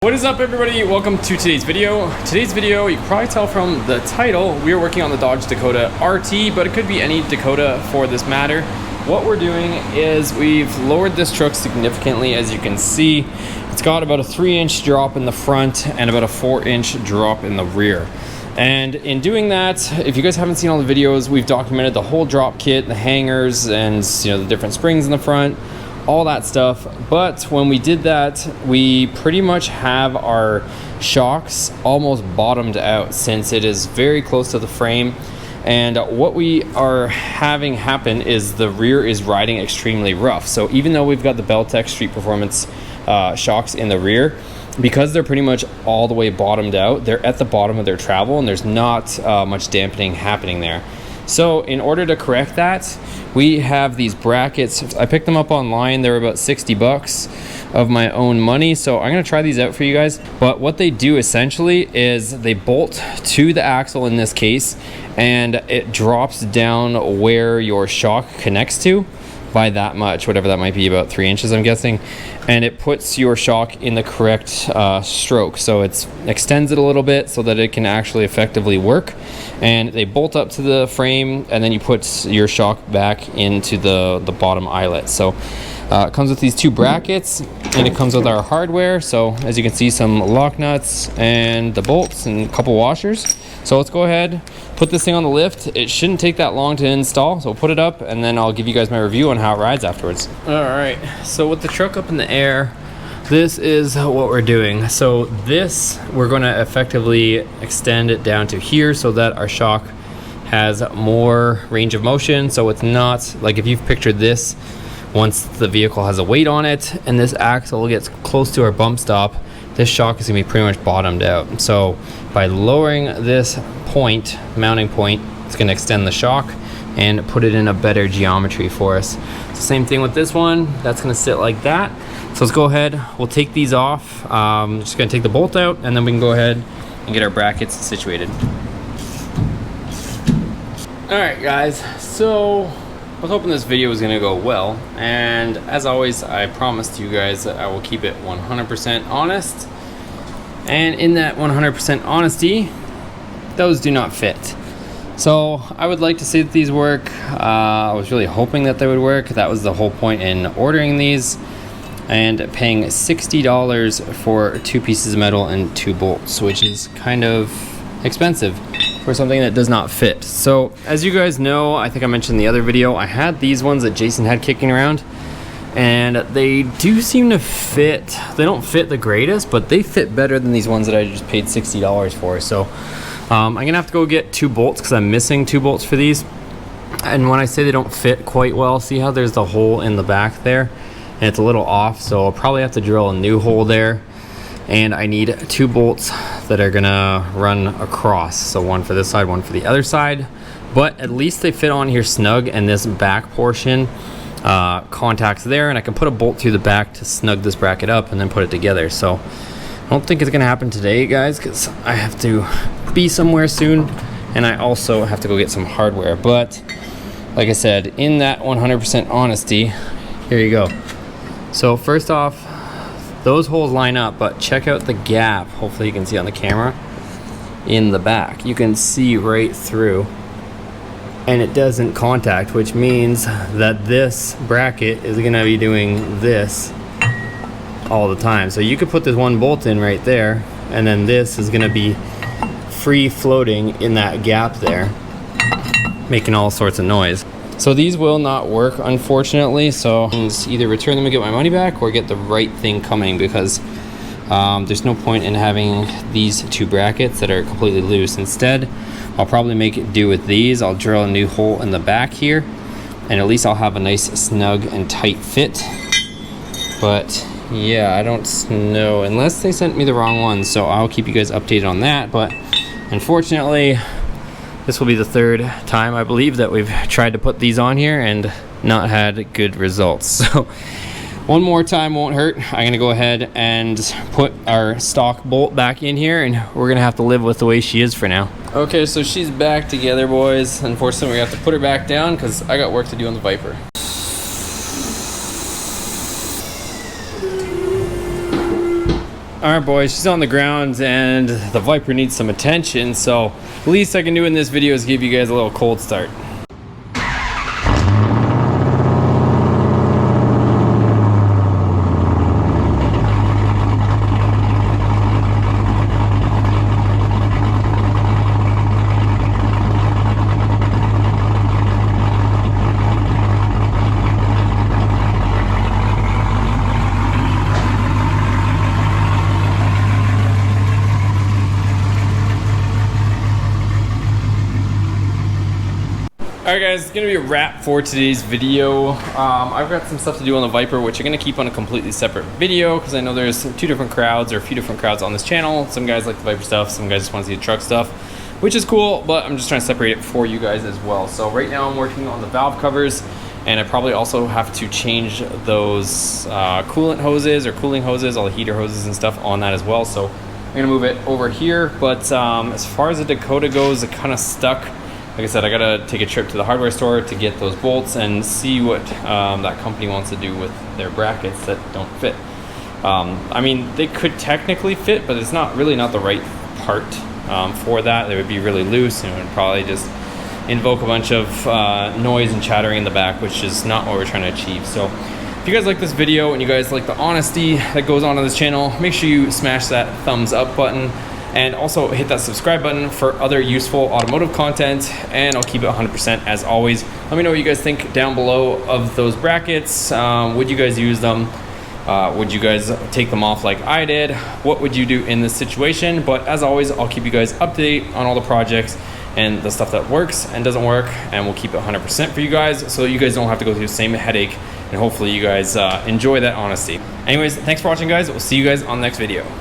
What is up, everybody? Welcome to today's video. Today's video, you can probably tell from the title, we are working on the Dodge Dakota RT, but it could be any Dakota for this matter. What we're doing is we've lowered this truck significantly. As you can see, it's got about a 3-inch drop in the front and about a 4-inch drop in the rear. And in doing that, if you guys haven't seen all the videos, we've documented the whole drop kit, the hangers, and the different springs in the front, all that stuff. But when we did that, we pretty much have our shocks almost bottomed out since it is very close to the frame. And what we are having happen is the rear is riding extremely rough. So even though we've got the Beltec Street Performance shocks in the rear, because they're pretty much all the way bottomed out, they're at the bottom of their travel and there's not much dampening happening there. So in order to correct that, we have these brackets. I picked them up online. They were about 60 bucks of my own money. So I'm gonna try these out for you guys. But what they do essentially is they bolt to the axle in this case, and it drops down where your shock connects to by that much, whatever that might be, about 3 inches I'm guessing, and it puts your shock in the correct stroke. So it extends it a little bit so that it can actually effectively work, and they bolt up to the frame, and then you put your shock back into the bottom eyelet. So it comes with these two brackets, and it comes with our hardware. So as you can see, some lock nuts and the bolts and a couple washers. So let's go ahead, put this thing on the lift. It shouldn't take that long to install, so we'll put it up and then I'll give you guys my review on how it rides afterwards. All right, so with the truck up in the air, this is what we're doing. So this, we're gonna effectively extend it down to here so that our shock has more range of motion. So it's not like if you've pictured this, once the vehicle has a weight on it and this axle gets close to our bump stop, this shock is gonna be pretty much bottomed out. So by lowering this point, mounting point, it's gonna extend the shock and put it in a better geometry for us. So same thing with this one, that's gonna sit like that. So let's go ahead, we'll take these off. Just gonna take the bolt out and then we can go ahead and get our brackets situated. All right, guys, so I was hoping this video was gonna go well, and as always, I promised you guys that I will keep it 100% honest, and in that 100% honesty, those do not fit. So I would like to say that these work. I was really hoping that they would work. That was the whole point in ordering these and paying $60 for 2 pieces of metal and 2 bolts, which is kind of expensive for something that does not fit. So as you guys know, I think I mentioned in the other video, I had these ones that Jason had kicking around, and they do seem to fit. They don't fit the greatest, but they fit better than these ones that I just paid $60 for. So I'm gonna have to go get 2 bolts because I'm missing 2 bolts for these. And when I say they don't fit quite well, see how there's the hole in the back there and it's a little off, so I'll probably have to drill a new hole there. And I need 2 bolts that are gonna run across. So one for this side, one for the other side. But at least they fit on here snug, and this back portion contacts there, and I can put a bolt through the back to snug this bracket up and then put it together. So I don't think it's gonna happen today, guys, because I have to be somewhere soon, and I also have to go get some hardware. But like I said, in that 100% honesty, here you go. So first off, those holes line up, but check out the gap. Hopefully you can see on the camera in the back. You can see right through, and it doesn't contact, which means that this bracket is gonna be doing this all the time. So you could put this one bolt in right there, and then this is gonna be free floating in that gap there, making all sorts of noise. So these will not work, unfortunately, so either return them and get my money back or get the right thing coming, because there's no point in having these 2 brackets that are completely loose. Instead, I'll probably make it do with these. I'll drill a new hole in the back here, and at least I'll have a nice snug and tight fit. But yeah, I don't know, unless they sent me the wrong ones, so I'll keep you guys updated on that. But unfortunately, this will be the 3rd time, I believe, that we've tried to put these on here and not had good results. So one more time won't hurt. I'm gonna go ahead and put our stock bolt back in here, and we're gonna have to live with the way she is for now. Okay, so she's back together, boys. Unfortunately, we have to put her back down because I got work to do on the Viper. All right, boys, she's on the ground and the Viper needs some attention, so the least I can do in this video is give you guys a little cold start. Alright guys, it's going to be a wrap for today's video. I've got some stuff to do on the Viper, which I'm going to keep on a completely separate video because I know there's two different crowds or a few different crowds on this channel. Some guys like the Viper stuff, some guys just want to see the truck stuff, which is cool, but I'm just trying to separate it for you guys as well. So right now I'm working on the valve covers, and I probably also have to change those coolant hoses or cooling hoses, all the heater hoses and stuff on that as well. So I'm going to move it over here, but as far as the Dakota goes, it kind of stuck. Like I said, I gotta take a trip to the hardware store to get those bolts and see what that company wants to do with their brackets that don't fit. I mean, they could technically fit, but it's not really not the right part for that. They would be really loose and it would probably just invoke a bunch of noise and chattering in the back, which is not what we're trying to achieve. So if you guys like this video and you guys like the honesty that goes on this channel, make sure you smash that thumbs up button. And also hit that subscribe button for other useful automotive content, and I'll keep it 100% as always. Let me know what you guys think down below of those brackets. Would you guys use them? Would you guys take them off like I did? What would you do in this situation? But as always, I'll keep you guys up to date on all the projects and the stuff that works and doesn't work, and we'll keep it 100% for you guys so you guys don't have to go through the same headache, and hopefully you guys enjoy that honesty. Anyways, thanks for watching guys. We'll see you guys on the next video.